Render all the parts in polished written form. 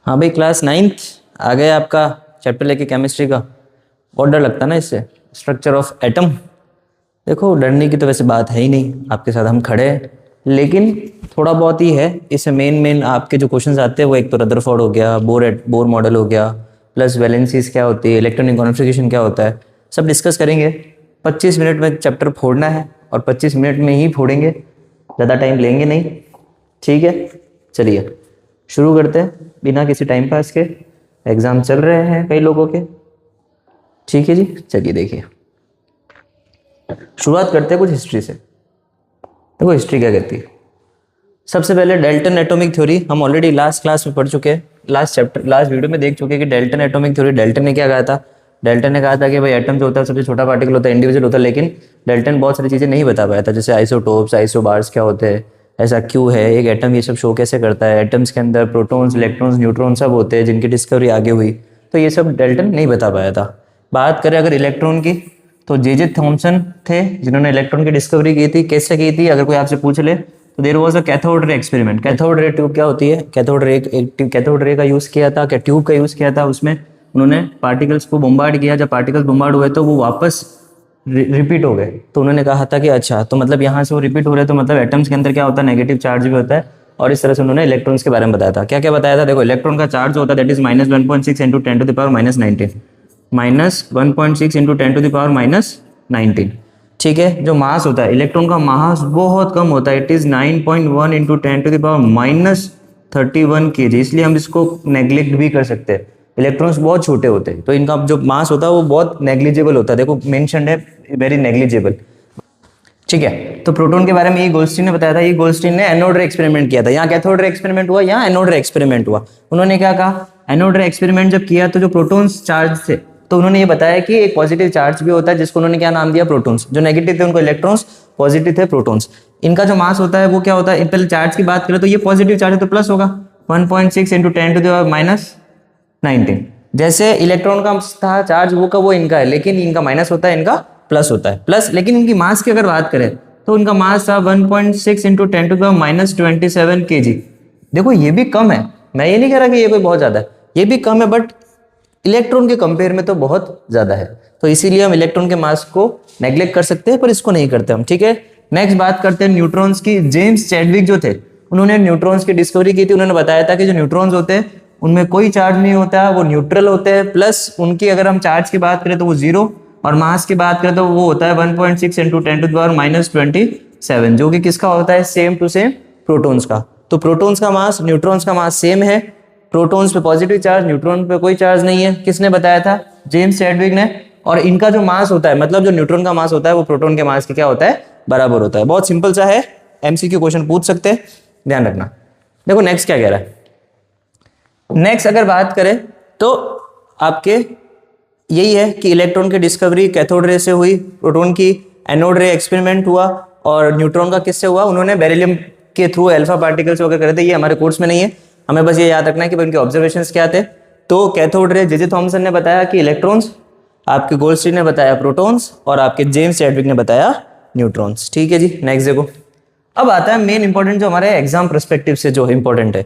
हाँ भाई, class 9th आ गए आपका चैप्टर लेके केमिस्ट्री का। बहुत डर लगता है ना इससे, स्ट्रक्चर ऑफ एटम। देखो डरने की तो वैसे बात है ही नहीं, आपके साथ हम खड़े हैं, लेकिन थोड़ा बहुत ही है। इससे मेन आपके जो क्वेश्चंस आते हैं वो एक तो रदरफोर्ड हो गया, बोर मॉडल हो गया, प्लस वैलेंसीज क्या होती है, इलेक्ट्रॉनिक कॉन्फ़िगरेशन क्या होता है, सब डिस्कस करेंगे। 25 मिनट में चैप्टर फोड़ना है और 25 मिनट में ही फोड़ेंगे, ज़्यादा टाइम लेंगे नहीं, ठीक है। चलिए शुरू करते हैं बिना किसी टाइम पास के। एग्ज़ाम चल रहे हैं कई लोगों के, ठीक है जी। चलिए देखिए, शुरुआत करते हैं कुछ हिस्ट्री से। देखो हिस्ट्री क्या कहती है। सबसे पहले डेल्टन एटॉमिक थ्योरी हम ऑलरेडी लास्ट क्लास में पढ़ चुके हैं, लास्ट वीडियो में देख चुके हैं कि डेल्टन एटॉमिक थ्योरी, डेल्टन ने क्या कहा था। डेल्टन ने कहा था कि भाई एटम जो होता है सबसे छोटा पार्टिकल होता है, इंडिविजुअल होता है, लेकिन डेल्टन बहुत सारी चीज़ें नहीं बता पाया था, जैसे आइसोटोप्स, आइसोबार्स क्या होते हैं, ऐसा क्यों है, एक एटम ये सब शो कैसे करता है, एटम्स के अंदर प्रोटॉन्स, इलेक्ट्रॉन्स, न्यूट्रॉन सब होते हैं जिनकी डिस्कवरी आगे हुई, तो ये सब डेल्टन नहीं बता पाया था। बात करें अगर इलेक्ट्रॉन की, तो जे थॉमसन थे जिन्होंने इलेक्ट्रॉन की डिस्कवरी की थी। कैसे की थी अगर कोई आपसे पूछ ले तो there was a cathode ray experiment. Cathode ray tube क्या होती है, कैथोड रे का यूज़ किया था, क्या ट्यूब का यूज़ किया था, उसमें उन्होंने पार्टिकल्स को बम्बार्ड किया। जब पार्टिकल्स बम्बार्ड हुए तो वो वापस रिपीट हो गए, तो उन्होंने कहा था कि अच्छा तो मतलब यहाँ से वो रिपीट हो रहे, तो मतलब एटम्स के अंदर क्या होता है, नेगेटिव चार्ज भी होता है। और इस तरह से उन्होंने इलेक्ट्रॉन्स के बारे में बताया था। क्या क्या बताया था, देखो इलेक्ट्रॉन का चार्ज होता है that is -1.6 into 10 to the power -19, -1.6 into 10 to the power -19, ठीक है। जो मास होता है इलेक्ट्रॉन का, मास बहुत कम होता है, it is 9.1 into 10 to the power -31 kg, इसलिए हम इसको नेग्लेक्ट भी कर सकते हैं। इलेक्ट्रॉन्स बहुत छोटे होते हैं तो इनका जो मास होता है वो बहुत नेग्लिजिबल होता है। देखो मेंशन्ड है वेरी नेग्लिजिबल, ठीक है। तो प्रोटॉन के बारे में ये गोल्डस्टीन ने बताया था। ये गोल्डस्टीन ने एनोड रे एक्सपेरिमेंट किया था। यहाँ कैथोड रे एक्सपेरिमेंट हुआ, यहाँ एनोड रे एक्सपेरिमेंट हुआ। उन्होंने क्या कहा, एनोड रे एक्सपेरिमेंट जब किया तो जो प्रोटॉन्स चार्ज थे, तो उन्होंने ये बताया कि एक पॉजिटिव चार्ज भी होता है जिसको उन्होंने क्या नाम दिया, प्रोटॉन्स। जो नेगेटिव थे उनको इलेक्ट्रॉन्स, पॉजिटिव थे प्रोटॉन्स। इनका जो मास होता है वो क्या होता है, पहले चार्ज की बात करें तो ये पॉजिटिव चार्ज है तो प्लस होगा 1.6 इंटू 10 टू द पावर -19। जैसे इलेक्ट्रॉन का था चार्ज वो का वो इनका है, लेकिन इनका माइनस होता है, इनका प्लस होता है, प्लस। लेकिन इनकी मास की अगर बात करें तो उनका मास था 1.6 इंटू 10 टू द -27 kg। देखो ये भी कम है, मैं ये नहीं कह रहा कि ये कोई बहुत ज्यादा है, ये भी कम है, बट इलेक्ट्रॉन के कंपेयर में तो बहुत ज्यादा है। तो इसीलिए हम इलेक्ट्रॉन के मास को नेग्लेक्ट कर सकते हैं, पर इसको नहीं करते हम, ठीक है। नेक्स्ट बात करते हैं न्यूट्रॉन्स की। जेम्स चैडविक जो थे उन्होंने न्यूट्रॉन्स की डिस्कवरी की थी। उन्होंने बताया था कि जो न्यूट्रॉन्स होते हैं उनमें कोई चार्ज नहीं होता, वो न्यूट्रल होते हैं, प्लस उनकी अगर हम चार्ज की बात करें तो वो जीरो, और मास की बात करें तो वो होता है 1.6 इंटू 10 टू द पावर -27, जो कि किसका होता है, सेम टू सेम प्रोटॉन्स का। तो प्रोटॉन्स का मास, न्यूट्रॉन्स का मास सेम है। प्रोटॉन्स पे पॉजिटिव चार्ज, न्यूट्रॉन पे कोई चार्ज नहीं है। किसने बताया था, जेम्स चैडविक ने। और इनका जो मास होता है, मतलब जो न्यूट्रॉन का मास होता है वो प्रोटॉन के मास के क्या होता है, बराबर होता है। बहुत सिंपल सा है, एमसीक्यू क्वेश्चन पूछ सकते हैं, ध्यान रखना। देखो नेक्स्ट क्या कह रहा है। नेक्स्ट अगर बात करें तो आपके यही है कि इलेक्ट्रॉन की डिस्कवरी कैथोड रे से हुई, प्रोटॉन की एनोड रे एक्सपेरिमेंट हुआ, और न्यूट्रॉन का किससे हुआ, उन्होंने बेरिलियम के थ्रू अल्फा पार्टिकल्स वगैरह करे थे। ये हमारे कोर्स में नहीं है, हमें बस ये याद रखना है कि उनके ऑब्जर्वेशंस क्या थे। तो कैथोड रे जे थॉमसन ने बताया कि इलेक्ट्रॉन्स, आपके गोल्डस्टीन ने बताया प्रोटॉन्स, और आपके जेम्स चैडविक ने बताया न्यूट्रॉन्स, ठीक है जी। नेक्स्ट देखो, अब आता है मेन इंपॉर्टेंट जो हमारे एग्जाम परस्पेक्टिव से जो इंपॉर्टेंट है।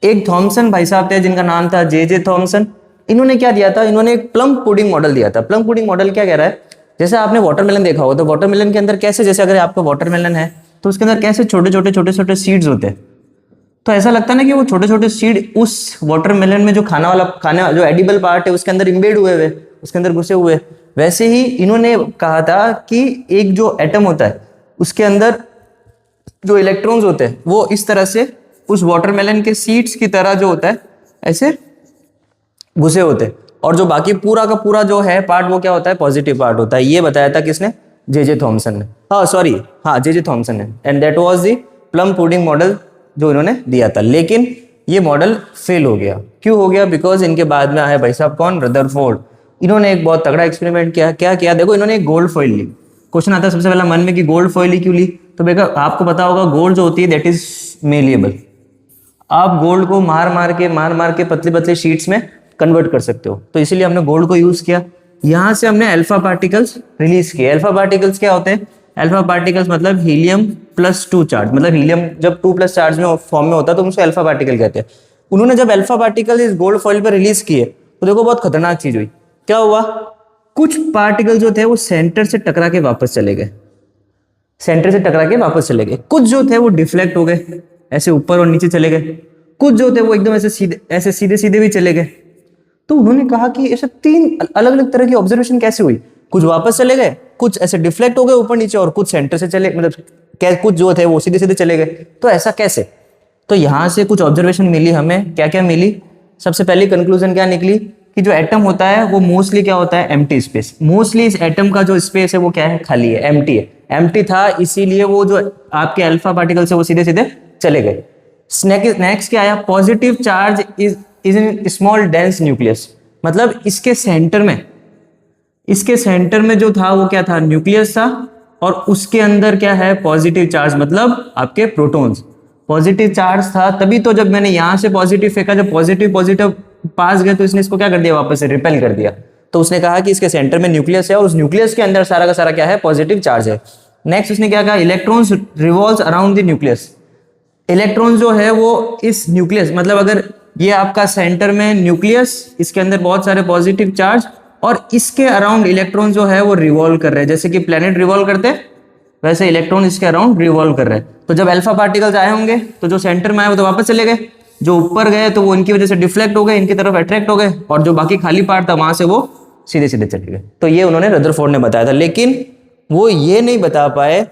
एक थॉमसन भाई साहब थे जिनका नाम था जे थॉमसन। इन्होंने क्या दिया था, इन्होंने एक प्लम पुडिंग मॉडल दिया था। प्लम पुडिंग मॉडल क्या कह रहा है, जैसे आपने वाटरमेलन देखा हो तो वाटरमेलन के अंदर कैसे, जैसे अगर आपका वाटरमेलन है तो उसके अंदर कैसे छोटे छोटे सीड्स होते हैं, तो ऐसा लगता है ना कि वो छोटे छोटे सीड उस वाटरमेलन में जो खाना जो एडिबल पार्ट है उसके अंदर इम्बेड हुए, उसके अंदर घुसे हुए। वैसे ही इन्होंने कहा था कि एक जो एटम होता है उसके अंदर जो इलेक्ट्रॉन्स होते हैं वो इस तरह से उस वाटरमेलन के सीड्स की तरह जो होता है ऐसे घुसे होते हैं, और जो बाकी पूरा का पूरा जो है पार्ट वो क्या होता है, पॉजिटिव पार्ट होता है। ये बताया था किसने, जे थॉमसन ने, जे थॉमसन ने। And that was the plum pudding model जो इन्होंने दिया था। लेकिन ये मॉडल फेल हो गया। क्यों हो गया, बिकॉज इनके बाद में आए भाई साहब कौन, रदरफोर्ड। इन्होंने एक बहुत तगड़ा एक्सपेरिमेंट किया। क्या किया, देखो इन्होंने एक गोल्ड फॉइल ली। क्वेश्चन आता है सबसे पहला मन में कि गोल्ड फॉइल ही क्यों ली, तो बेटा आपको पता होगा गोल्ड जो होती है दैट इज मेलिएबल। आप गोल्ड को मार मार के पतली पतली शीट्स में कन्वर्ट कर सकते हो, तो इसीलिए हमने गोल्ड को यूज किया। यहां से हमने अल्फा पार्टिकल्स रिलीज किए। अल्फा पार्टिकल्स क्या होते हैं, अल्फा पार्टिकल्स मतलब हीलियम +2 चार्ज, मतलब हीलियम जब 2+ चार्ज में फॉर्म में होता है तो उसको अल्फा पार्टिकल कहते हैं। उन्होंने जब अल्फा पार्टिकल इस गोल्ड फॉइल पर रिलीज किए तो देखो बहुत खतरनाक चीज हुई। क्या हुआ, कुछ पार्टिकल जो थे वो सेंटर से टकरा के वापस चले गए, सेंटर से टकरा के वापस चले गए। कुछ जो थे वो डिफ्लेक्ट हो गए, ऐसे ऊपर और नीचे चले गए। कुछ जो थे वो एकदम ऐसे सीधे सीधे भी चले गए। तो उन्होंने कहा कि ऐसे 3 अलग अलग तरह की ऑब्जर्वेशन कैसे हुई, कुछ वापस चले गए, कुछ ऐसे डिफ्लेक्ट हो गए ऊपर नीचे, और कुछ सेंटर से चले, मतलब कुछ जो थे वो सीधे सीधे चले गए। तो ऐसा कैसे? तो यहां से कुछ ऑब्जर्वेशन मिली हमें। क्या क्या मिली? सबसे पहली कंक्लूजन क्या निकली कि जो एटम होता है वो मोस्टली क्या होता है, एम्प्टी स्पेस। मोस्टली इस एटम का जो स्पेस है वो क्या है, खाली है, एम्प्टी है। एम्प्टी था इसीलिए वो जो आपके अल्फा पार्टिकल से वो सीधे सीधे चले गए। नेक्स्ट क्या आया, positive charge is in small dense nucleus, मतलब इसके सेंटर में जो था वो क्या था, न्यूक्लियस था, और उसके अंदर क्या है, पॉजिटिव चार्ज, मतलब आपके प्रोटॉन्स। पॉजिटिव चार्ज था, तभी तो जब मैंने यहां से पॉजिटिव फेंका, जब पॉजिटिव पास गए तो इसने इसको क्या कर दिया, वापस से रिपेल कर दिया। तो उसने कहा कि इसके सेंटर में न्यूक्लियस है और उस न्यूक्लियस के अंदर सारा का सारा क्या है, पॉजिटिव चार्ज है। नेक्स्ट उसने क्या कहा, electrons revolves around the nucleus. Electron जो है वो इस न्यूक्लियस, मतलब अगर ये आपका सेंटर में न्यूक्लियस, इसके अंदर बहुत सारे पॉजिटिव चार्ज, और इसके अराउंड इलेक्ट्रॉन जो है वो रिवॉल्व कर रहे हैं, जैसे कि प्लेनेट रिवॉल्व करते हैं वैसे इलेक्ट्रॉन इसके अराउंड रिवॉल्व कर रहे हैं। तो जब अल्फा पार्टिकल्स आए होंगे तो जो सेंटर में आए वो तो वापस चले गए, जो ऊपर गए तो वो इनकी वजह से डिफ्लेक्ट हो गए, इनकी तरफ अट्रैक्ट हो गए, और जो बाकी खाली पार्ट था वहां से वो सीधे सीधे चले गए। तो ये उन्होंने रदरफोर्ड ने बताया था, लेकिन वो ये नहीं बता पाए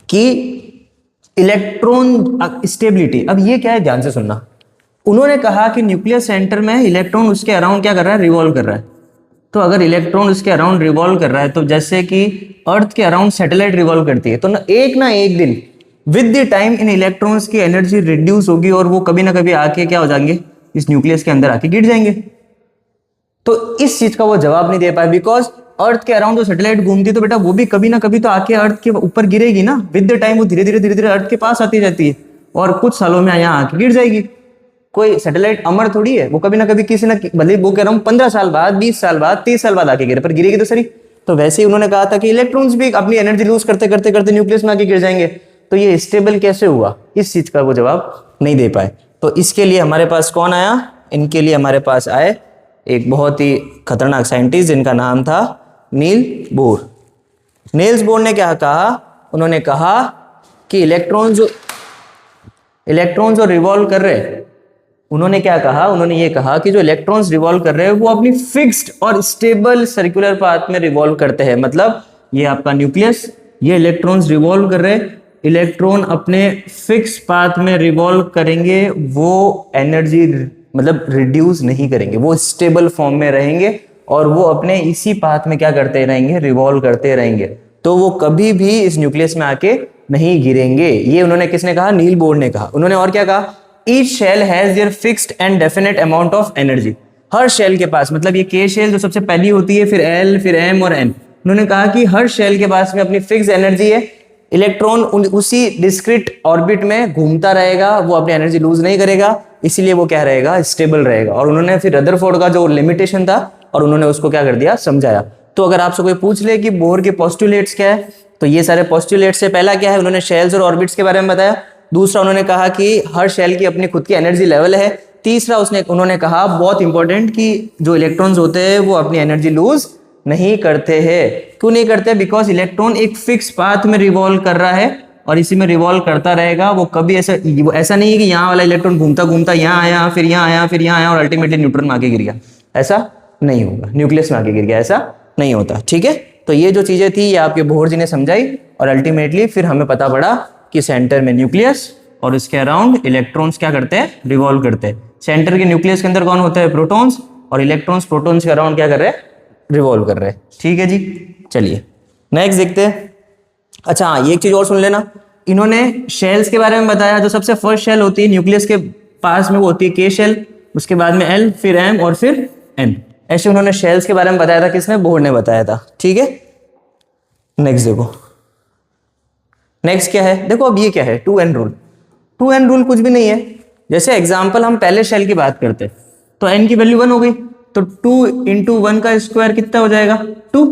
कि इलेक्ट्रॉन स्टेबिलिटी। अब ये क्या है, ध्यान से सुनना। उन्होंने कहा कि न्यूक्लियस सेंटर में इलेक्ट्रॉन उसके अराउंड क्या कर रहा है, रिवॉल्व कर रहा है। तो अगर इलेक्ट्रॉन उसके अराउंड रिवॉल्व कर रहा है, तो जैसे कि अर्थ के अराउंड सैटेलाइट रिवॉल्व करती है, तो ना एक दिन with the time in electrons की एनर्जी रिड्यूस होगी और वो कभी ना कभी आके क्या हो जाएंगे, इस न्यूक्लियस के अंदर आके गिर जाएंगे। तो इस चीज का वो जवाब नहीं दे पाए, बिकॉज अर्थ के अराउंड जो सैटेलाइट घूमती है तो बेटा वो भी कभी ना कभी तो आके अर्थ के ऊपर गिरेगी ना। विद द टाइम वो धीरे धीरे अर्थ के पास आती जाती है और कुछ सालों में यहाँ आके गिर जाएगी। कोई सैटेलाइट अमर थोड़ी है, वो कभी ना कभी किसी ना, भले वो कह रहा हूँ 15 साल बाद, 20 साल बाद, 30 साल बाद आके गिरे, पर गिरेगी तो सही। तो वैसे ही उन्होंने कहा था कि इलेक्ट्रॉन्स भी अपनी एनर्जी लूज करते करते करते न्यूक्लियस में आके गिर जाएंगे। तो ये स्टेबल कैसे हुआ, इस चीज का वो जवाब नहीं दे पाए। तो इसके लिए हमारे पास कौन आया, इनके लिए हमारे पास आए एक बहुत ही खतरनाक साइंटिस्ट जिनका नाम था नील बोर। नील्स बोर ने क्या कहा, उन्होंने कहा कि इलेक्ट्रॉन जो रिवॉल्व कर रहे हैं, उन्होंने क्या कहा, उन्होंने ये कहा कि जो इलेक्ट्रॉन्स रिवॉल्व कर रहे हैं वो अपनी फिक्स्ड और स्टेबल सर्कुलर पाथ में रिवॉल्व करते हैं। मतलब ये आपका न्यूक्लियस, ये इलेक्ट्रॉन्स रिवॉल्व कर रहे हैं, इलेक्ट्रॉन अपने फिक्स पाथ में रिवॉल्व करेंगे, वो एनर्जी मतलब रिड्यूस नहीं करेंगे, वो स्टेबल फॉर्म में रहेंगे और वो अपने इसी पाथ में क्या करते रहेंगे, रिवॉल्व करते रहेंगे। तो वो कभी भी इस न्यूक्लियस में आके नहीं गिरेंगे। ये उन्होंने किसने कहा, नील बोर ने कहा। उन्होंने और क्या कहा, each shell has their fixed and definite amount of energy. हर शेल के पास, मतलब ये के शेल जो सबसे पहली होती है, फिर एल, फिर एम और एन, उन्होंने कहा कि हर शेल के पास में अपनी फिक्स एनर्जी है। इलेक्ट्रॉन उसी डिस्क्रीट ऑर्बिट में घूमता रहेगा, वो अपनी एनर्जी लूज नहीं करेगा, इसीलिए वो क्या रहेगा, स्टेबल रहेगा। और उन्होंने फिर रदरफोर्ड का जो लिमिटेशन था और उन्होंने उसको क्या कर दिया, समझाया। तो अगर आपसे कोई पूछ ले कि बोर के पोस्टुलेट्स क्या है, तो ये सारे पोस्टुलेट्स से पहला क्या है, उन्होंने शेल्स और ऑर्बिट्स के बारे में बताया। दूसरा उन्होंने कहा कि हर शेल की अपनी खुद की एनर्जी लेवल है। तीसरा उन्होंने कहा बहुत इंपॉर्टेंट कि जो इलेक्ट्रॉन्स होते हैं वो अपनी एनर्जी लूज नहीं करते हैं। क्यों नहीं करते, बिकॉज इलेक्ट्रॉन एक फिक्स पाथ में रिवॉल्व कर रहा है और इसी में रिवॉल्व करता रहेगा। वो कभी ऐसा नहीं है कि यहाँ वाला इलेक्ट्रॉन घूमता घूमता यहाँ आया, फिर यहाँ आया, फिर यहाँ आया और अल्टीमेटली न्यूट्रॉन में आके गिर गया, ऐसा नहीं होगा। न्यूक्लियस में आके गिर गया, ऐसा नहीं होता। ठीक है, तो ये जो चीजें थी ये आपके बोर जी ने समझाई और अल्टीमेटली फिर हमें पता पड़ा कि सेंटर में न्यूक्लियस और इसके अराउंड इलेक्ट्रॉन्स क्या करते हैं, रिवॉल्व करते हैं। सेंटर के न्यूक्लियस के अंदर कौन होता है, प्रोटॉन्स, और इलेक्ट्रॉन्स प्रोटॉन्स के अराउंड क्या कर रहे हैं, रिवॉल्व कर रहे हैं। ठीक है जी, चलिए नेक्स्ट देखते हैं। अच्छा हाँ, ये एक चीज और सुन लेना, इन्होंने शेल्स के बारे में बताया। जो सबसे फर्स्ट शेल होती है न्यूक्लियस के पास में वो होती है के शेल, उसके बाद में एल, फिर एम और फिर एन। ऐसे उन्होंने शेल्स के बारे में बताया था, किसने, बोर ने बताया था। ठीक है, नेक्स्ट देखो, नेक्स्ट क्या है, देखो अब ये क्या है, 2n रूल। 2n रूल कुछ भी नहीं है। जैसे एग्जांपल हम पहले शेल की बात करते तो n की वैल्यू 1 हो गई, तो 2 × 1 का स्क्वायर कितना हो जाएगा, 2।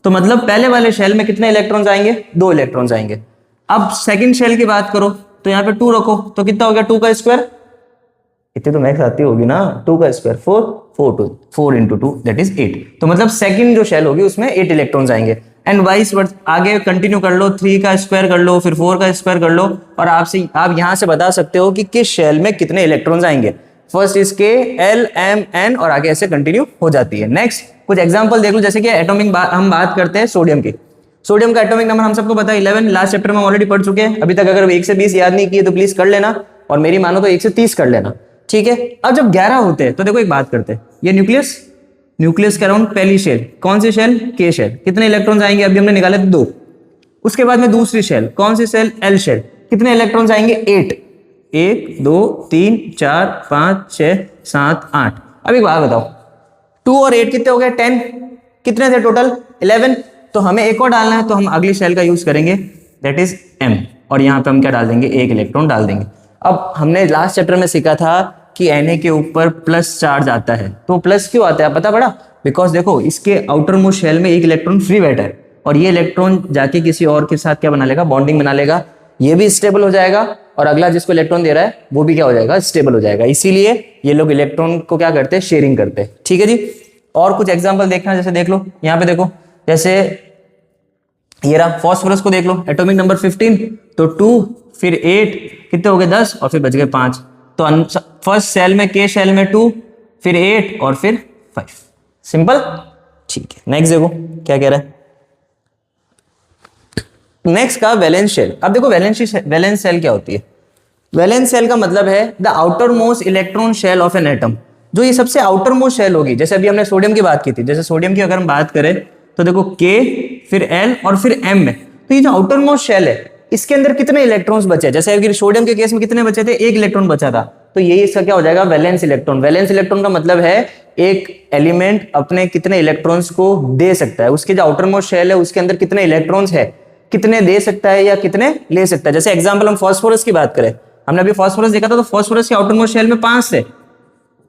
तो मतलब पहले वाले शेल में कितने इलेक्ट्रॉन्स आएंगे, 2 इलेक्ट्रॉन्स आएंगे। अब सेकंड शेल की बात करो तो यहाँ पे 2 रखो तो कितना हो गया 2 का स्क्वायर, इतनी तो मैक्स आती होगी ना, 2 का स्क्वायर 4 इंटू 2 दैट इज 8। तो मतलब सेकंड जो शेल होगी उसमें 8 इलेक्ट्रॉन्स आएंगे। एंड वाइस वर्स आगे कंटिन्यू कर लो, 3 का स्क्वायर कर लो, फिर 4 का स्क्वायर कर लो, और आप यहां से बता सकते हो कि किस शेल में कितने इलेक्ट्रॉन्स आएंगे। फर्स्ट इसके L M N और आगे ऐसे कंटिन्यू हो जाती है। नेक्स्ट कुछ एग्जांपल देख लो, जैसे कि एटॉमिक हम बात करते हैं सोडियम की। सोडियम का एटॉमिक नंबर हम सबको पता है 11, लास्ट चैप्टर में हम ऑलरेडी पढ़ चुके हैं। अभी तक अगर 1 से 20 याद नहीं किए तो प्लीज कर लेना, और मेरी मानो तो 1 से 30 कर लेना, ठीक है। अब जब 11 होते हैं तो देखो एक बात करते हैं, ये न्यूक्लियस के अराउंड पहली शेल, कौन सी शेल, के शेल, कितने इलेक्ट्रॉन्स आएंगे, अभी हमने निकाले थे 2। उसके बाद में दूसरी शेल, कौन सी शेल, एल शेल, कितने इलेक्ट्रॉन्स आएंगे 8, 1 2 3 4 5 6 7 8। अब एक बात बताओ, 2 और 8 कितने हो गए 10, कितने थे टोटल 11। तो हमें एक और डालना है, तो हम अगली शेल का यूज करेंगे दैट इज M, और यहाँ पे हम क्या डाल देंगे, 1 इलेक्ट्रॉन डाल देंगे। अब हमने लास्ट चैप्टर में सीखा था कि Na के ऊपर प्लस चार्ज आता है, तो प्लस क्यों आता है पता पड़ा, बिकॉज देखो इसके आउटर मोस्ट शेल में 1 इलेक्ट्रॉन फ्री बैठा है, और ये इलेक्ट्रॉन जाके किसी और के साथ क्या बना लेगा, बॉन्डिंग बना लेगा, ये भी स्टेबल हो जाएगा, और अगला जिसको इलेक्ट्रॉन दे रहा है वो भी क्या हो जाएगा, स्टेबल हो जाएगा। इसीलिए ये लोग इलेक्ट्रॉन को क्या करते हैं, शेयरिंग करते हैं, ठीक है जी। और कुछ एग्जाम्पल देखना, जैसे देख लो यहाँ पे देखो, जैसे ये रहा फॉस्फोरस को देख लो, एटॉमिक नंबर 15, तो 2 फिर 8 कितने हो गए 10, और फिर बच गए 5। तो फर्स्ट सेल में के शेल में 2 फिर 8 और फिर 5, सिंपल, ठीक है। नेक्स्ट देखो क्या कह रहा है, नेक्स्ट का वैलेंस शेल। अब देखो वैलेंस शेल क्या होती है, वैलेंस शेल का मतलब है the outer most electron shell of an atom, जो ये सबसे आउटर मोस्ट शेल होगी। जैसे अभी हमने सोडियम की बात की थी, जैसे सोडियम की अगर हम बात करें तो देखो K फिर L और फिर M में, तो ये जो आउटर मोस्ट शेल है इसके अंदर कितने इलेक्ट्रॉन्स बचे, जैसे अगर सोडियम के केस में कितने बचे थे, 1 इलेक्ट्रॉन बचा था, तो ये इसका क्या हो जाएगा, वैलेंस इलेक्ट्रॉन। वैलेंस इलेक्ट्रॉन का मतलब है एक एलिमेंट अपने कितने इलेक्ट्रॉन्स को दे सकता है, उसके जो आउटर मोस्ट शेल है उसके अंदर कितने इलेक्ट्रॉन्स है, कितने दे सकता है या कितने ले सकता है। जैसे एग्जाम्पल हम फॉस्फोरस की बात करें, हमने अभी फॉस्फोरस देखा था, तो फॉस्फोरस के आउटर मोस्ट शेल में 5 थे।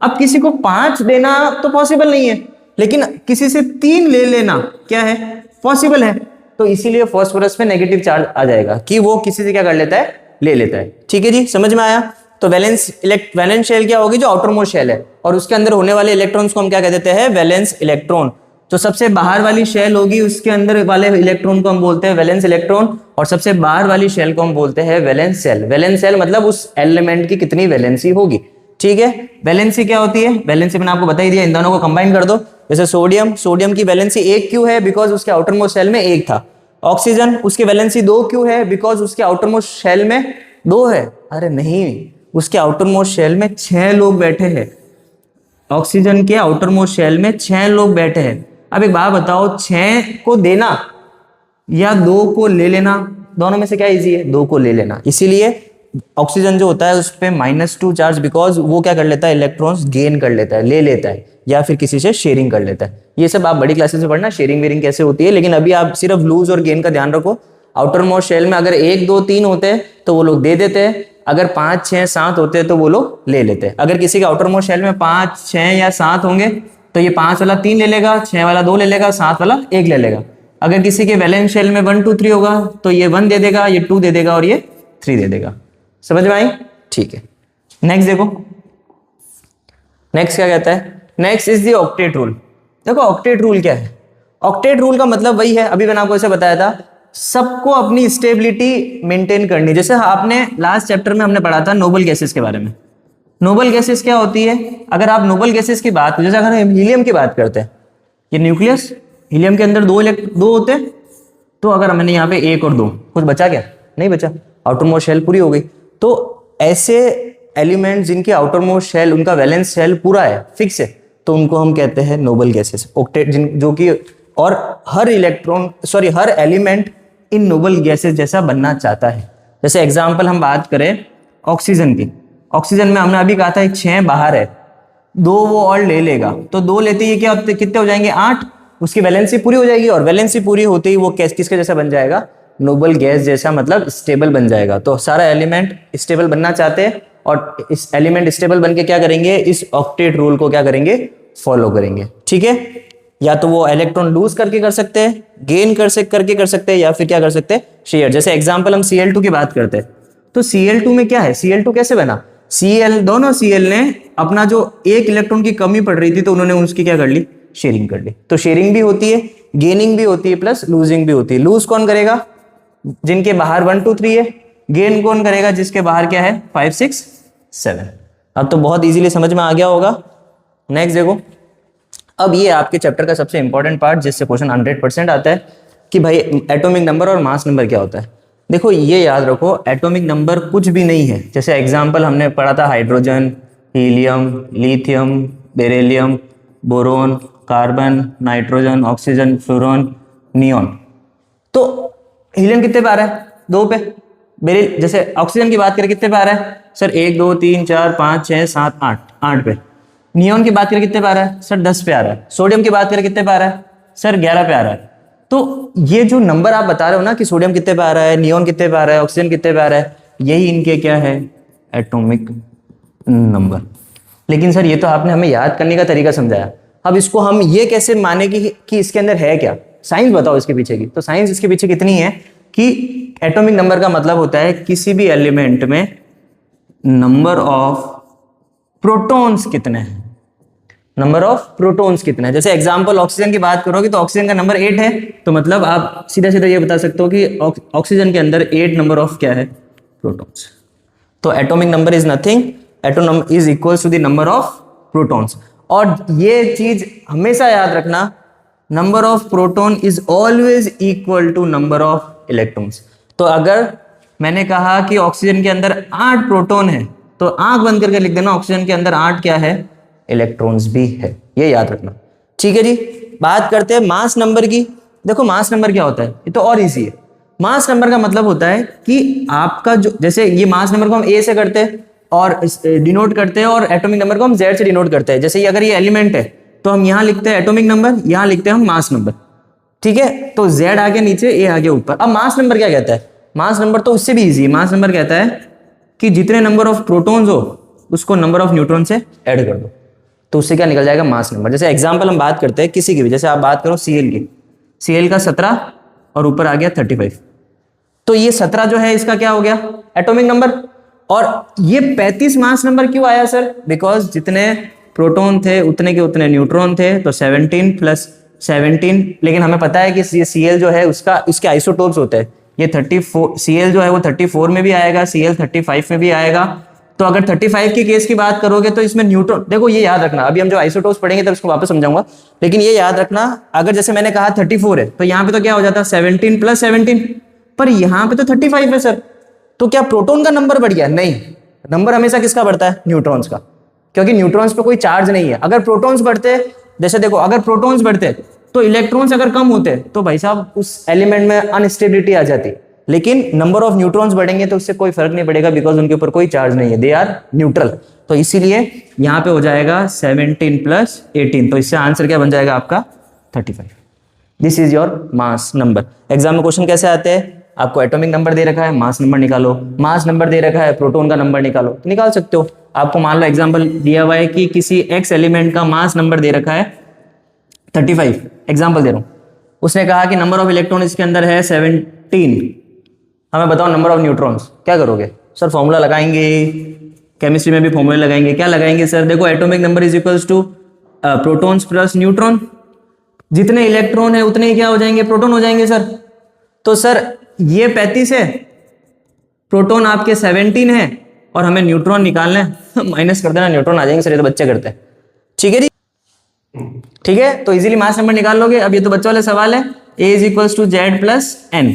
अब किसी को 5 देना तो पॉसिबल नहीं है, लेकिन किसी से 3 ले लेना क्या है, पॉसिबल है। तो इसीलिए फॉस्फोरस में नेगेटिव चार्ज आ जाएगा कि वो किसी से क्या कर लेता है, ले लेता है, ठीक है जी, समझ में आया। तो वैलेंस शेल क्या होगी, जो आउटर मोस्ट शेल है, और उसके अंदर होने वाले इलेक्ट्रॉन्स को हम क्या कह देते हैं, वैलेंस इलेक्ट्रॉन। तो सबसे बाहर वाली शेल होगी, उसके अंदर वाले इलेक्ट्रॉन को हम बोलते हैं वैलेंस इलेक्ट्रॉन, और सबसे बाहर वाली शेल को हम बोलते हैं वैलेंस शेल। वैलेंस शेल मतलब उस एलिमेंट की कितनी वैलेंसी होगी, ठीक है। वैलेंसी क्या होती है, वैलेंसी मैंने आपको बता ही दिया, इन दोनों को कंबाइन कर दो। जैसे सोडियम की वैलेंसी 1 क्यों है, बिकॉज उसके आउटर मोस्ट शेल में 1 था। ऑक्सीजन उसकी वैलेंसी 2 क्यों है, बिकॉज उसके आउटर मोस्ट शेल में 2 है। अरे नहीं, उसके आउटर मोस्ट शेल में 6 लोग बैठे हैं, ऑक्सीजन के आउटर मोस्ट शेल में 6 लोग बैठे हैं। अब एक बात बताओ, 6 को देना या 2 को ले लेना, दोनों में से क्या इजी है, 2 को ले लेना। इसीलिए ऑक्सीजन जो होता है उस पर -2 चार्ज, बिकॉज वो क्या कर लेता है, इलेक्ट्रॉन्स गेन कर लेता है, ले लेता है, या फिर किसी से शेयरिंग कर लेता है। ये सब आप बड़ी क्लासेस में पढ़ना, शेयरिंग वेयरिंग कैसे होती है, लेकिन अभी आप सिर्फ लूज और गेन का ध्यान रखो। आउटर मोस्ट शेल में अगर 1 2 3 होते हैं तो वो लोग दे देते हैं, अगर 5 6 7 होते हैं तो वो लोग ले लेते हैं। अगर किसी के आउटर मोस्ट शेल में 5 6 या 7 होंगे तो ये 5 वाला 3 ले लेगा, 6 वाला 2 ले लेगा, 7 वाला 1 ले लेगा। अगर किसी के वैलेंस शेल में 1 2 3 होगा तो ये 1 दे देगा, ये 2 दे देगा और ये 3 दे देगा। समझ में आई, ठीक है। नेक्स्ट देखो, नेक्स्ट क्या कहता है, next is the octet rule. देखो ऑक्टेट रूल क्या है, ऑक्टेट रूल का मतलब वही है, अभी मैंने आपको ऐसे बताया था, सबको अपनी स्टेबिलिटी मेंटेन करनी। जैसे आपने लास्ट चैप्टर में हमने पढ़ा था नोबल गैसेस के बारे में। नोबल गैसेस क्या होती है, अगर आप नोबल गैसेस की बात, जैसे अगर हम हीलियम की बात करते हैं, ये न्यूक्लियस, हीलियम के अंदर 2 होते हैं, तो अगर हमने यहाँ पे 1 और 2, कुछ बचा क्या, नहीं बचा, आउटर मोस्ट शेल पूरी हो गई। तो ऐसे एलिमेंट जिनके आउटर मोस्ट शेल, उनका वैलेंस शेल पूरा है, फिक्स है, तो उनको हम कहते हैं नोबल गैसेस, ऑक्टेट, जो कि, और हर हर एलिमेंट इन नोबल गैसेस जैसा बनना चाहता है। जैसे एग्जांपल हम बात करें ऑक्सीजन की, ऑक्सीजन में हमने अभी कहा था 6 बाहर है, 2 वो और ले लेगा, तो 2 लेते ही क्या कितने हो जाएंगे, 8, उसकी वैलेंसी पूरी हो जाएगी, और वैलेंसी पूरी होते ही वो किसके जैसा बन जाएगा, नोबल गैस जैसा, मतलब स्टेबल बन जाएगा। तो सारा एलिमेंट स्टेबल बनना चाहते हैं, और इस एलिमेंट स्टेबल बन के क्या करेंगे, इस ऑक्टेट रूल को क्या करेंगे, फॉलो करेंगे, ठीक है। या तो वो इलेक्ट्रॉन लूज करके कर सकते हैं, गेन करके कर सकते हैं, या फिर क्या कर सकते हैं, शेयर। जैसे एग्जांपल हम Cl2 की बात करते हैं, तो Cl2 में क्या है, Cl2 कैसे बना, दोनों Cl ने अपना जो एक इलेक्ट्रॉन की कमी पड़ रही थी तो उन्होंने उसकी क्या कर ली, शेयरिंग कर ली। तो शेयरिंग भी होती है, गेनिंग भी होती है, प्लस लूजिंग भी होती है। लूज कौन करेगा, जिनके बाहर 1 2 3 है। गेन कौन करेगा, जिसके बाहर क्या है 5 6 7। अब तो बहुत इजीली समझ में आ गया होगा। नेक्स्ट देखो, अब ये आपके चैप्टर का सबसे इंपॉर्टेंट पार्ट जिससे क्वेश्चन 100% आता है कि भाई एटॉमिक नंबर और मास नंबर क्या होता है। देखो ये याद रखो, एटॉमिक नंबर कुछ भी नहीं है। जैसे एग्जांपल हमने पढ़ा था hydrogen, helium, lithium, beryllium, boron, carbon, nitrogen, oxygen, fluorine, neon. तो हीलियम कितने पे आ रहा है, 2 पे। जैसे ऑक्सीजन की बात करें कितने पे आ रहा है सर, 1 2 3 4 5 6 7 8 पे। नियॉन की बात करें कितने पे आ रहा है सर, 10 पे आ रहा है। सोडियम की बात करें कितने पे आ रहा है सर, 11 पे आ रहा है। तो ये जो नंबर आप बता रहे हो ना कि सोडियम कितने पे आ रहा है, नियॉन कितने पे आ रहा है, ऑक्सीजन कितने पे आ रहा है, यही इनके क्या है, एटॉमिक नंबर। लेकिन सर ये तो आपने हमें याद करने का तरीका समझाया, अब इसको हम ये कैसे माने कि इसके अंदर है क्या, साइंस बताओ इसके पीछे की। तो साइंस इसके पीछे कितनी है कि एटॉमिक नंबर का मतलब होता है किसी भी एलिमेंट में नंबर ऑफ प्रोटॉन्स कितने हैं, नंबर ऑफ प्रोटॉन्स कितने हैं। जैसे एग्जांपल ऑक्सीजन की बात करोगे तो ऑक्सीजन का नंबर 8 है, तो मतलब आप सीधा सीधा ये बता सकते हो कि ऑक्सीजन के अंदर 8 नंबर ऑफ क्या है, प्रोटॉन्स। तो atomic number is nothing, atom is equals to the number of protons. और ये चीज हमेशा याद रखना, number of proton is always equal to number of electrons. तो अगर मैंने कहा कि ऑक्सीजन के अंदर 8 प्रोटॉन है, तो आंख बंद करके लिख देना ऑक्सीजन के अंदर 8 क्या है, इलेक्ट्रॉन्स भी है, ये याद रखना। ठीक है जी, बात करते हैं मास नंबर की। देखो मास नंबर क्या होता है, ये तो और इजी है। मास नंबर का मतलब होता है कि आपका जो, जैसे ये मास नंबर को हम ए से करते हैं और डिनोट करते हैं, और एटॉमिक नंबर को हम जेड से डिनोट करते हैं। जैसे अगर ये एलिमेंट है तो हम यहाँ लिखते हैं एटॉमिक नंबर, यहाँ लिखते हैं हम मास नंबर। ठीक है, तो जेड आगे नीचे, ए आगे ऊपर। अब मास नंबर क्या कहता है, मास नंबर तो उससे भी इजी है। मास नंबर कहता है कि जितने नंबर ऑफ प्रोटॉन्स हो उसको नंबर ऑफ न्यूट्रॉन से ऐड कर दो, तो उससे क्या निकल जाएगा, मास नंबर। जैसे एग्जांपल हम बात करते हैं किसी की भी, जैसे आप बात करो Cl की, Cl का 17 और ऊपर आ गया 35, तो ये 17 जो है इसका क्या हो गया, एटॉमिक नंबर। और ये 35 मास नंबर क्यों आया सर, बिकॉज जितने प्रोटॉन थे उतने के उतने न्यूट्रॉन थे, तो 17 + 17। लेकिन हमें पता है कि ये Cl जो है उसका, इसके आइसोटोप्स होते हैं। ये 34 Cl जो है वो 34 में भी आएगा, Cl 35 में भी आएगा। तो अगर 35 के केस की बात करोगे तो इसमें न्यूट्रॉन, देखो ये याद रखना, अभी हम जो आइसोटोप्स पढ़ेंगे तब इसको वापस समझाऊंगा, लेकिन ये याद रखना, अगर जैसे मैंने कहा 34 है तो यहाँ पे तो क्या हो जाता है 17 + 17, पर यहाँ पे तो 35 है सर। तो क्या प्रोटॉन का नंबर बढ़ गया, नहीं, नंबर हमेशा किसका बढ़ता है, न्यूट्रॉन्स का, क्योंकि न्यूट्रॉन्स पे कोई चार्ज नहीं है। अगर प्रोटॉन्स बढ़ते, जैसे देखो अगर प्रोटॉन्स बढ़ते तो इलेक्ट्रॉन्स अगर कम होते तो भाई साहब उस एलिमेंट में अनस्टेबिलिटी आ जाती, लेकिन नंबर ऑफ न्यूट्रॉन्स बढ़ेंगे तो उससे कोई फर्क नहीं पड़ेगा, बिकॉज उनके ऊपर कोई चार्ज नहीं है, दे आर न्यूट्रल। तो इसीलिए यहाँ पे हो जाएगा 17 + 18, तो इससे आंसर क्या बन जाएगा आपका 35। This is your mass number. Exam में क्वेश्चन कैसे आते हैं, आपको एटॉमिक नंबर दे रखा है, मास नंबर निकालो, मास नंबर दे रखा है, प्रोटॉन का नंबर निकालो, तो निकाल सकते हो। आपको मान लो एग्जाम्पल दिया हुआ है कि किसी एक्स एलिमेंट का मास नंबर दे रखा है 35, एग्जाम्पल दे रहा हूँ, उसने कहा कि नंबर ऑफ इलेक्ट्रॉन इसके अंदर है 17, हमें बताओ नंबर ऑफ न्यूट्रॉन्स, क्या करोगे सर, फॉर्मूला लगाएंगे, केमिस्ट्री में भी फॉर्मूले लगाएंगे, क्या लगाएंगे सर, देखो atomic number is equals to protons plus neutron, जितने इलेक्ट्रॉन है उतने ही क्या हो जाएंगे, प्रोटॉन हो जाएंगे सर। तो सर ये 35 है, प्रोटॉन आपके 17 है, और हमें न्यूट्रॉन निकालना है, माइनस कर देना, न्यूट्रॉन आ जाएंगे सर, ये तो बच्चे करते हैं। ठीक है जी, ठीक है, तो इजीली मास नंबर निकाल लोगे। अब ये तो बच्चों वाले सवाल है, A is equals to Z + N,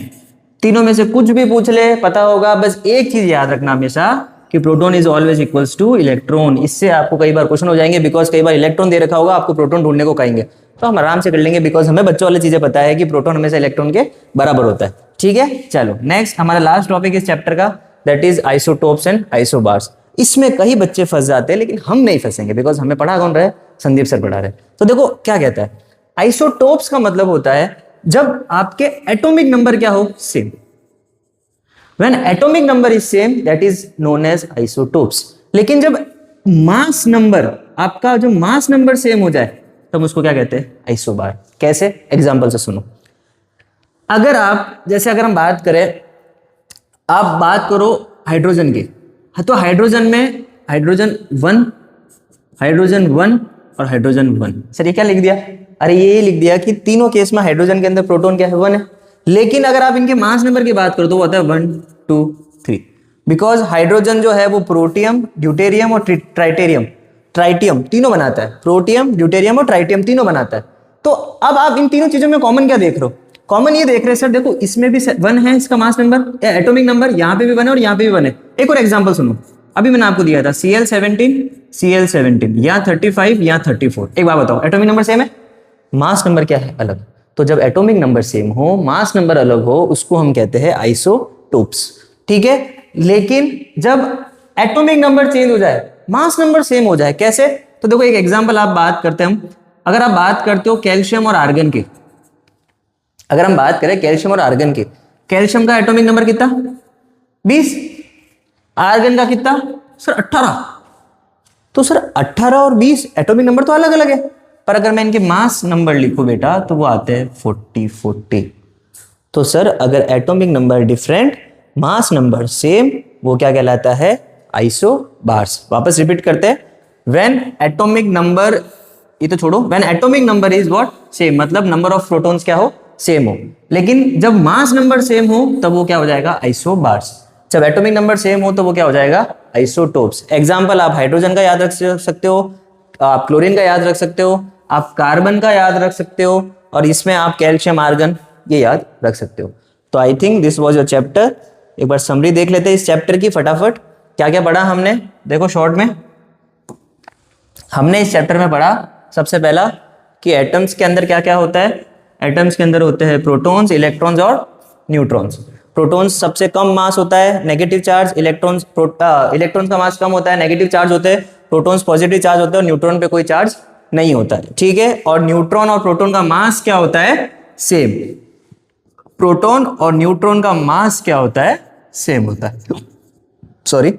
तीनों में से कुछ भी पूछ ले पता होगा, बस एक चीज याद रखना हमेशा कि proton is always equals two electron. इससे आपको कई बार क्वेश्चन हो जाएंगे, बिकॉज कई बार इलेक्ट्रॉन दे रखा होगा, आपको प्रोटॉन ढूंढने को कहेंगे, तो हम आराम से कर लेंगे, बिकॉज हमें बच्चों वाली चीजें पता है कि प्रोटॉन हमेशा इलेक्ट्रॉन के बराबर होता है। ठीक है, चलो नेक्स्ट हमारा लास्ट टॉपिक इस चैप्टर का, that is isotopes and isobars. इसमें कई बच्चे फंस जाते हैं, लेकिन हम नहीं फंसेंगे, बिकॉज हमें पढ़ा कौन रहे, संदीप सर पढ़ा रहे। तो देखो क्या कहता है, आइसोटोप्स का मतलब होता है जब आपके एटॉमिक नंबर क्या हो, same. When atomic number is same, that is known as isotopes. लेकिन जब मास नंबर, आपका जो मास नंबर सेम हो जाए, तब उसको क्या कहते हैं, आइसोबार। कैसे, एग्जाम्पल से सुनो। अगर हम बात करें, आप बात करो हाइड्रोजन की, तो हाइड्रोजन में हाइड्रोजन 1 और हाइड्रोजन 1। सर ये क्या लिख दिया, अरे ये लिख दिया कि तीनों केस में हाइड्रोजन के अंदर प्रोटॉन क्या है, 1 है। लेकिन अगर आप इनके मास नंबर की बात करो तो वो होता है 1 2 3, बिकॉज हाइड्रोजन जो है वो प्रोटियम, ड्यूटेरियम और ट्राइटियम तीनों बनाता है। प्रोटियम, ड्यूटेरियम और ट्राइटियम तीनों बनाता है। तो अब आप इन तीनों चीजों में कॉमन क्या देख रहे हो, कॉमन ये देख रहे हैं सर, देखो इसमें भी 1 है इसका मास नंबर, एटॉमिक नंबर, यहाँ पे भी 1 है और यहाँ पे भी 1 है। एक और एग्जांपल सुनो, अभी मैंने आपको दिया था Cl17 या 35 या 34। एक बात बताओ, एटॉमिक नंबर सेम है, मास नंबर क्या है, अलग। तो जब एटॉमिक नंबर सेम हो, मास नंबर अलग हो, उसको हम कहते हैं आइसोटोप्स, ठीक है। लेकिन जब एटॉमिक नंबर चेंज हो जाए, मास नंबर सेम हो जाए, कैसे, तो देखो एक एग्जांपल आप बात करते हैं हम, अगर आप बात करते हो कैल्शियम और आर्गन की, अगर हम बात करें कैल्शियम और आर्गन की, कैल्शियम का एटॉमिक नंबर कितना, 20, आर्गन का कितना सर 18। तो सर 18 और 20 एटॉमिक नंबर तो अलग अलग है, पर अगर मैं इनके मास नंबर लिखूं बेटा तो वो आते हैं 40। तो सर अगर atomic number different, mass number same, वो क्या कहलाता है, आइसोबार्स। वापस रिपीट करते हैं, व्हेन एटॉमिक नंबर, ये तो छोड़ो, when atomic number is what, same, मतलब नंबर ऑफ प्रोटॉन्स क्या हो, सेम हो। लेकिन जब मास नंबर सेम हो तब वो क्या हो जाएगा, आइसोबार्स। जब एटॉमिक नंबर सेम हो तो वो क्या हो जाएगा, आइसोटोप्स। एग्जांपल आप हाइड्रोजन का याद रख सकते हो, आप क्लोरीन का याद रख सकते हो, आप कार्बन का याद रख सकते हो, और इसमें आप कैल्शियम, आर्गन ये याद रख सकते हो। तो I think this was your chapter. एक बार समरी देख लेते हैं इस चैप्टर की फटाफट, क्या क्या पढ़ा हमने। देखो शॉर्ट में हमने इस चैप्टर में पढ़ा सबसे पहला कि एटम्स के अंदर क्या क्या होता है। एटम्स के अंदर होते हैं प्रोटॉन्स, इलेक्ट्रॉन्स और न्यूट्रॉन्स। प्रोटॉन्स सबसे कम मास होता है, नेगेटिव चार्ज, इलेक्ट्रॉन्स का मास कम होता है, नेगेटिव चार्ज होते हैं, प्रोटॉन्स पॉजिटिव चार्ज होते हैं और न्यूट्रॉन पे कोई चार्ज नहीं होता है, ठीक है। और न्यूट्रॉन और प्रोटॉन का मास क्या होता है, सेम। प्रोटॉन और न्यूट्रॉन का मास क्या होता है, सेम होता है, सॉरी।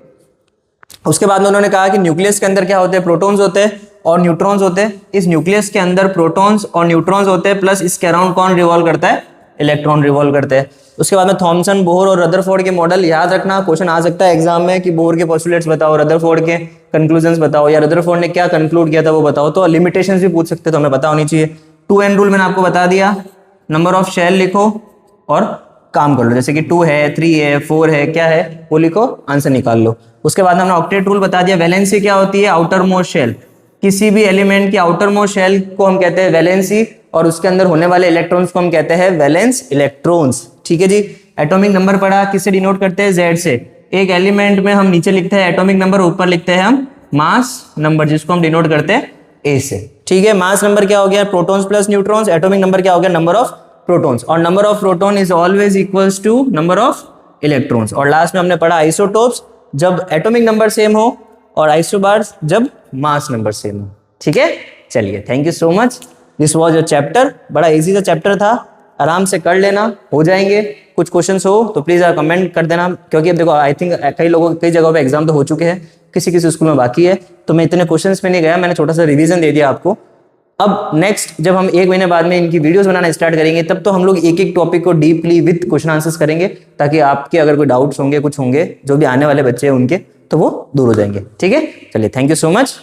उसके बाद में उन्होंने कहा कि न्यूक्लियस के अंदर क्या होते हैं, प्रोटॉन्स होते हैं और न्यूट्रॉन्स होते हैं। इस न्यूक्लियस के अंदर प्रोटॉन्स और न्यूट्रॉन्स होते हैं, प्लस इसके अराउंड कौन रिवॉल्व करता है, इलेक्ट्रॉन रिवॉल्व करते हैं। उसके बाद में थॉमसन, बोहर और रदरफोर्ड के मॉडल याद रखना, क्वेश्चन आ सकता है एग्जाम में कि बोहर के पोस्टुलेट्स बताओ, रदरफोर्ड के कंक्लूजन्स बताओ, या रदरफोर्ड ने क्या कंक्लूड किया था वो बताओ। तो लिमिटेशंस भी पूछ सकते, तो हमें पता होनी चाहिए। 2n रूल मैंने आपको बता दिया, नंबर ऑफ शेल लिखो और काम कर लो, जैसे कि 2 है, 3 है, 4 है, क्या है वो लिखो, आंसर निकाल लो। उसके बाद हमने ऑक्टेट रूल बता दिया। वैलेंसी क्या होती है, आउटर मोस्ट शेल। किसी भी एलिमेंट की आउटर मोस्ट शेल को हम कहते हैं वैलेंसी, और उसके अंदर होने वाले इलेक्ट्रॉन्स को हम कहते हैं वैलेंस इलेक्ट्रॉन्स, ठीक है जी। एटॉमिक नंबर पढ़ा, किससे डिनोट करते हैं, Z से। एक एलिमेंट में हम नीचे लिखते हैं एटॉमिक नंबर, ऊपर लिखते हैं हम मास नंबर, जिसको हम डिनोट करते हैं A से, ठीक है। मास नंबर क्या हो गया, protons plus neutrons. Atomic number क्या हो गया, नंबर ऑफ प्रोटॉन्स, और number of proton is always equals to number of electrons. और लास्ट में हमने पढ़ा आइसोटोप्स, जब एटॉमिक नंबर सेम हो, और आइसोबार्स जब मास नंबर सेम हो, ठीक है। चलिए, thank you so much, this was your chapter. बड़ा इजी सा चैप्टर था, आराम से कर लेना, हो जाएंगे। कुछ क्वेश्चंस हो तो प्लीज आप कमेंट कर देना, क्योंकि अब देखो आई थिंक कई जगहों पे एग्जाम तो हो चुके हैं, किसी स्कूल में बाकी है, तो मैं इतने क्वेश्चंस में नहीं गया, मैंने छोटा सा रिवीजन दे दिया आपको। अब नेक्स्ट जब हम 1 महीने बाद में इनकी वीडियोस बनाना स्टार्ट करेंगे, तब तो हम लोग एक एक टॉपिक को डीपली विद क्वेश्चन आंसर्स करेंगे, ताकि आपके अगर कोई डाउट्स होंगे, कुछ होंगे, जो भी आने वाले बच्चे हैं उनके, तो वो दूर हो जाएंगे, ठीक है। चलिए, थैंक यू सो मच।